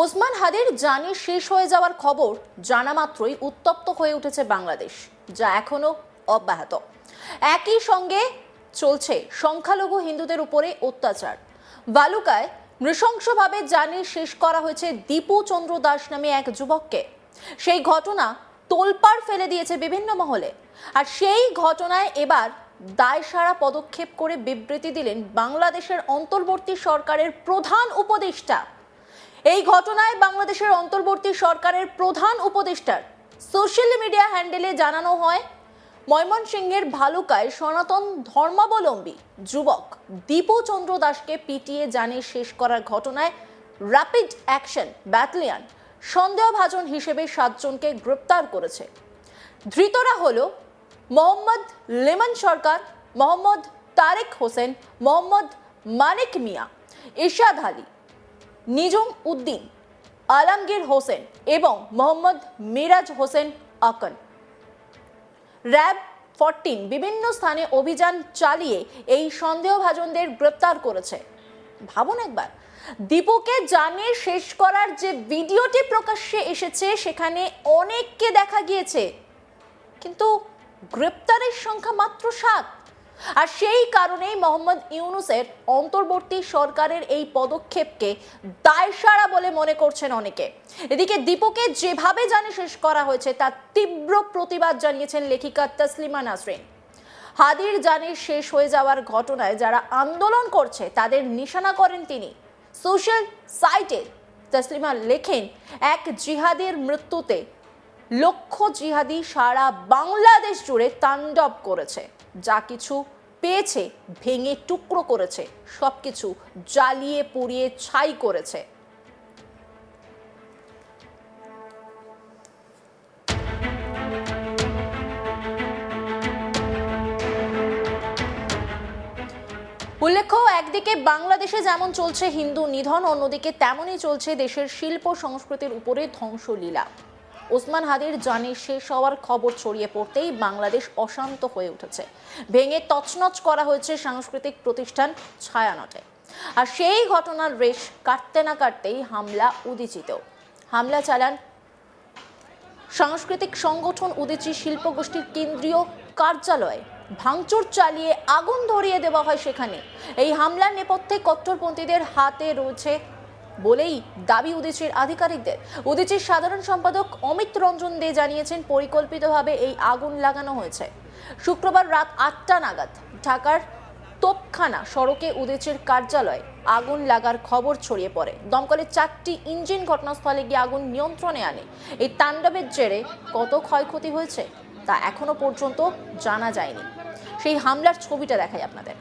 ওসমান হাদির জানি শেষ হয়ে যাওয়ার খবর জানা মাত্রই উত্তপ্ত হয়ে উঠেছে বাংলাদেশ, যা এখনো অব্যাহত। একই সঙ্গে চলছে সংখ্যালঘু হিন্দুদের উপরে অত্যাচার। বালুকায় নৃশংসভাবে জানি শেষ করা হয়েছে দীপু চন্দ্র দাস নামে এক যুবককে। সেই ঘটনা তোলপাড় ফেলে দিয়েছে বিভিন্ন মহলে। আর সেই ঘটনায় এবার দায়সারা পদক্ষেপ করে বিবৃতি দিলেন বাংলাদেশের অন্তর্বর্তী সরকারের প্রধান উপদেষ্টা। এই ঘটনায় বাংলাদেশের অন্তর্বর্তী সরকারের প্রধান উপদেষ্টার সোশ্যাল মিডিয়া হ্যান্ডেলে জানানো হয়, ময়মনসিংহের ভালুকায় সনাতন ধর্মাবলম্বী যুবক দীপু চন্দ্র দাসকে পিটিয়ে জানে শেষ করার ঘটনায় র্যাপিড অ্যাকশন ব্যাটালিয়ন সন্দেহভাজন হিসেবে 7 জনকে গ্রেপ্তার করেছে। ধৃতরা হলো মোহাম্মদ লিমন সরকার, মোহাম্মদ তারেক হোসেন, মোহাম্মদ মানিক মিয়া, ইরশাদ আলী, নিজম উদ্দিন, আলমগীর হোসেন এবং মোহাম্মদ মিরাজ হোসেন আকন। র্যাব 14 বিভিন্ন স্থানে অভিযান চালিয়ে এই সন্দেহভাজনদের গ্রেপ্তার করেছে। ভাবুন একবার, দীপুকে জানিয়ে শেষ করার যে ভিডিওটি প্রকাশ্যে এসেছে সেখানে অনেককে দেখা গিয়েছে, কিন্তু গ্রেপ্তারের সংখ্যা মাত্র 7। আর সেই কারণেই মোহাম্মদ ইউনূসের অন্তর্বর্তী সরকারের এই পদক্ষেপকে দায়সারা বলে মনে করছেন অনেকে। এদিকে দীপুকে যেভাবে জানি শেষ করা হয়েছে তার তীব্র প্রতিবাদ জানিয়েছেন লেখিকা তসলিমা নাসরিন। হাদির জানি শেষ হয়ে যাওয়ার ঘটনায় যারা আন্দোলন করছে তাদের নিশানা করেন তিনি। সোশ্যাল সাইটে তসলিমা লেখেন, এক জিহাদির মৃত্যুতে লক্ষ জিহাদি সারা বাংলাদেশ জুড়ে তাণ্ডব করেছে, যা কিছু পেয়েছে ভেঙে টুকরো করেছে, সবকিছু জ্বালিয়ে পুড়িয়ে ছাই করেছে। উল্লেখ্য, একদিকে বাংলাদেশে যেমন চলছে হিন্দু নিধন, অন্যদিকে তেমনই চলছে দেশের শিল্প সংস্কৃতির উপরে ধ্বংসলীলা। ওসমান হাদির জানি শেষ হওয়ার খবর ছড়িয়ে পড়তেই বাংলাদেশ অশান্ত হয়ে উঠেছে। ভেঙে তছনছ করা হয়েছে সাংস্কৃতিক প্রতিষ্ঠান ছায়ানটে। আর সেই ঘটনার রেশ কাটতে না কাটতেই হামলা উদীচিতেও। হামলা চালান সাংস্কৃতিক সংগঠন উদীচী শিল্পগোষ্ঠীর কেন্দ্রীয় কার্যালয়ে। ভাঙচুর চালিয়ে আগুন ধরিয়ে দেওয়া হয় সেখানে। এই হামলার নেপথ্যে কট্টরপন্থীদের হাতে রয়েছে বলেই দাবি উদীচীর আধিকারিকদের। উদীচীর সাধারণ সম্পাদক অমিত রঞ্জন দে জানিয়েছেন, পরিকল্পিতভাবে এই আগুন লাগানো হয়েছে। শুক্রবার রাত 8টা নাগাদ ঢাকার তোপখানা সড়কে উদীচীর কার্যালয়ে আগুন লাগার খবর ছড়িয়ে পড়ে। দমকলের 4টি ইঞ্জিন ঘটনাস্থলে গিয়ে আগুন নিয়ন্ত্রণে আনে। এই তাণ্ডবের জেরে কত ক্ষয়ক্ষতি হয়েছে তা এখনো পর্যন্ত জানা যায়নি। সেই হামলার ছবিটা দেখাই আপনাদের।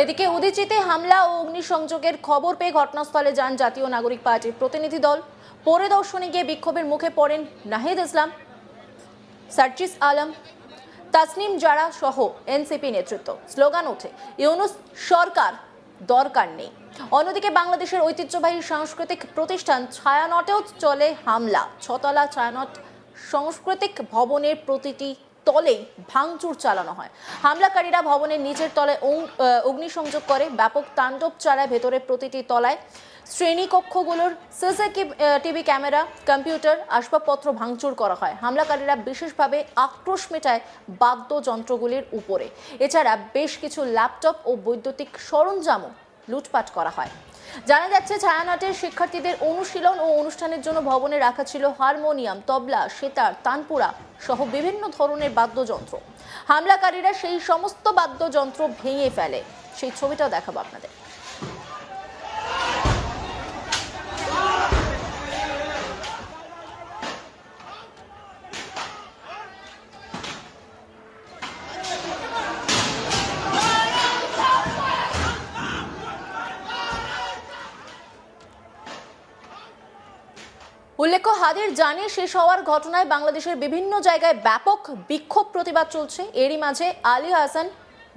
এদিকে উদীচীতে হামলা ও অগ্নিসংযোগের খবর পেয়ে ঘটনাস্থলে যান জাতীয় নাগরিক পার্টির প্রতিনিধি দল। পরিদর্শনে গিয়ে বিক্ষোভের মুখে পড়েন নাহিদ ইসলাম, সার্জিস আলম, তাসনিম জারা সহ এনসিপি নেতৃত্ব। স্লোগান ওঠে, ইউনূস সরকার দরকার নেই। অন্যদিকে বাংলাদেশের ঐতিহ্যবাহী সাংস্কৃতিক প্রতিষ্ঠান ছায়ানটেও চলে হামলা। 6তলা ছায়ানট সাংস্কৃতিক ভবনের প্রতিটি তলেই ভাঙচুর চালানো হয়। হামলাকারীরা ভবনের নিচের তলায় অগ্নিসংযোগ করে, ব্যাপক তাণ্ডব চালায় ভেতরে প্রতিটি তলায়। শ্রেণীকক্ষগুলোর সিসিটিভি ক্যামেরা, কম্পিউটার, আসবাবপত্র ভাঙচুর করা হয়। হামলাকারীরা বিশেষভাবে আক্রোশ মেটায় বাদ্যযন্ত্রগুলির উপরে। এছাড়া বেশ কিছু ল্যাপটপ ও বৈদ্যুতিক সরঞ্জামও লুটপাট করা হয়। জানা যাচ্ছে, ছায়ানটের শিক্ষার্থীদের অনুশীলন ও অনুষ্ঠানের জন্য ভবনে রাখা ছিল হারমোনিয়াম, তবলা, সেতার, তানপুরা সহ বিভিন্ন ধরনের বাদ্যযন্ত্র। হামলাকারীরা সেই সমস্ত বাদ্যযন্ত্র ভেঙে ফেলে। সেই ছবিটাও দেখাবো আপনাদের। উল্লেখ্য, হাদির জানে শেষ হওয়ার ঘটনায় বাংলাদেশের বিভিন্ন জায়গায় ব্যাপক বিক্ষোভ প্রতিবাদ চলছে। এরই মাঝে আলী হাসান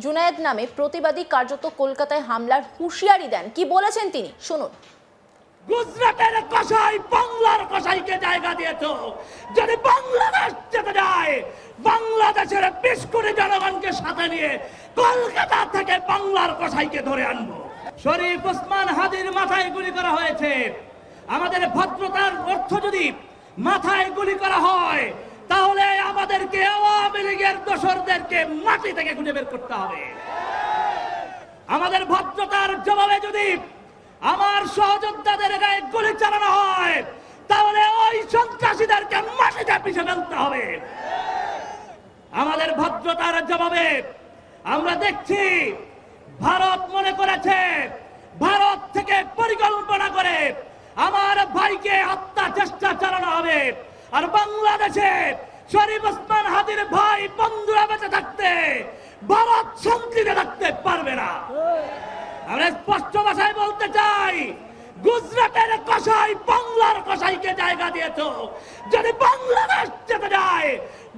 জুনায়েদ নামে প্রতিবাদী কার্যত কলকাতায় হামলার হুঁশিয়ারি দেন। কি বলেছেন তিনি, শুনুন। গুজরাটের কসাই বাংলার কসাইকে জায়গা দিয়েছো। যদি বাংলাদেশ যেতে যায়, বাংলাদেশের 20 কোটি জনগণকে সাথে নিয়ে কলকাতা থেকে বাংলার কসাইকে ধরে আনবো। শরীফ ওসমান হাদির মাথায় গুলি করা হয়েছে। আমাদের ভদ্রতার অর্থ যদি মাথায় গুলি করা হয়, তাহলে আমাদেরকে আওয়ামী লীগের দোসরদেরকে মাটি থেকে খুঁজে বের করতে হবে। আমাদের ভদ্রতার জবাবে যদি আমার সহযোদ্ধাদের গায়ে গুলি চালানো হয়, তাহলে ওই সন্ত্রাসীদেরকে মাটিতে পিষে ফেলতে হবে। আমাদের ভদ্রতার জবাবে আমরা দেখছি ভারত মনে করেছে ভারত থেকে পরিকল্পনা করে আমার ভাইকে হত্যা চেষ্টা চালানো হবে। আর বাংলাদেশে শরীফ ওসমান হাদির ভাই বন্ধুরা বেঁচে থাকতে ভারত শান্তিতে থাকতে পারবে না। আমরা স্পষ্ট ভাষায় বলতে চাই, গুজরাটের কসাই বাংলার কসাইকে জায়গা দিয়েছো। যদি বাংলাদেশ যেতে যায়,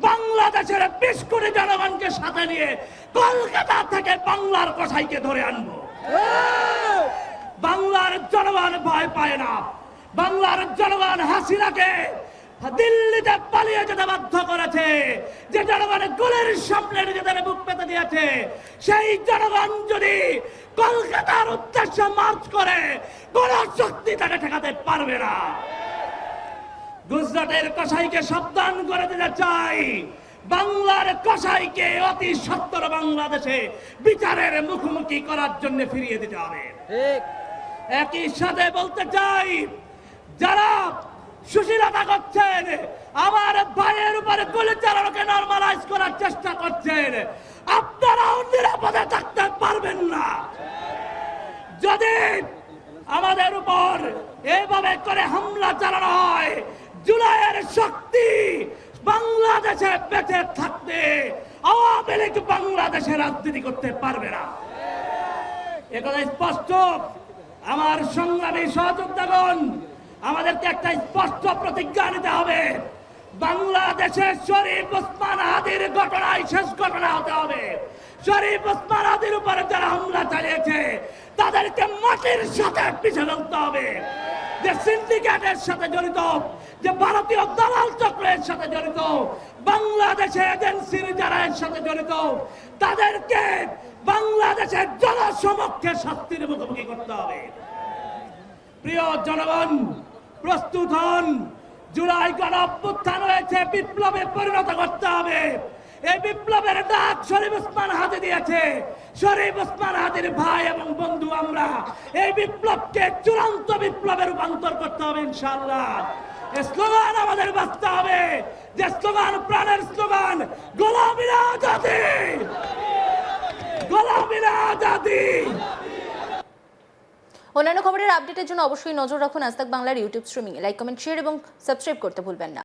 বাংলাদেশের 20 কোটি জনগণকে সাথে নিয়ে কলকাতা থেকে বাংলার কসাইকে ধরে আনবো। বাংলার জনগণ ভয় পায় না। বাংলার জনগণ হাসিনাকে দিল্লিতে পালিয়ে যেতে বাধ্য করেছে। যে জনগণ গুলির সামনে নিজেদের বুক পেতে দিয়েছে, সেই জনগণ যদি কলকাতার উদ্দেশ্যে মার্চ করে, কোন শক্তি তাকে ঠেকাতে পারবে না। গুজরাটের কসাইকে সাবধান করে দিতে চাই, বাংলার কসাইকে অতি সত্বর বাংলাদেশে বিচারের মুখোমুখি করার জন্য ফিরিয়ে দিতে হবে। একই সাথে বলতে চাই, যারা সুশীলতা করছেন, আমার ভাইয়ের উপরে গুলি চালানোকে নরমালাইজ করার চেষ্টা করছেন, আপনারাও নিরাপদে থাকতে পারবেন না। যদি আমাদের উপর এইভাবে করে হামলা চালানো হয়, জুলাইয়ের শক্তি বাংলাদেশে বেঁচে থাকতে আওয়ামী লীগ বাংলাদেশে রাজনীতি করতে পারবে না। একথা স্পষ্ট। আমার সংগ্রামী সহযোদ্ধাগণ, আমাদেরকে একটা স্পষ্ট প্রতিজ্ঞা নিতে হবে। বাংলাদেশে শরীফ ওসমান হাদির ঘটনায় শেষ ঘটনা হতে হবে। শরীফ ওসমান হাদির উপরে যারা হামলা চালিয়েছে, তাদেরকে মাটির সাথে পিছনে ফেলতে হবে। যে সিন্ডিকেটের সাথে জড়িত, যে ভারতীয় দালাল চক্রের সাথে জড়িত, বাংলাদেশে এজেন্সির যারা এর সাথে জড়িত, তাদেরকে বাংলাদেশের জনসমক্ষে শাস্তির মুখোমুখি করতে হবে। প্রিয় জনগণ, প্রস্তুত হন। জুলাই গণ অভ্যুত্থান হয়েছে, বিপ্লবে পরিণত করতে হবে। এই বিপ্লবের ডাক শরীফ ওসমান হাদি দিয়েছে। শরীফ ওসমান হাদির ভাই এবং বন্ধু আমরা এই বিপ্লবকে চূড়ান্ত বিপ্লবে রূপান্তর করতে হবে ইনশাআল্লাহ। এই স্লোগান আমাদের বাঁচতে হবে, যে স্লোগান প্রাণের স্লোগান, গোলামীর আজাদি, গোলামীর আজাদি। অন্যান্য খবরের আপডেটের জন্য অবশ্যই নজর রাখুন আজ তাক বাংলার YouTube streaming. Like, comment, share এবং সাবস্ক্রাইব করতে ভুলবেন না।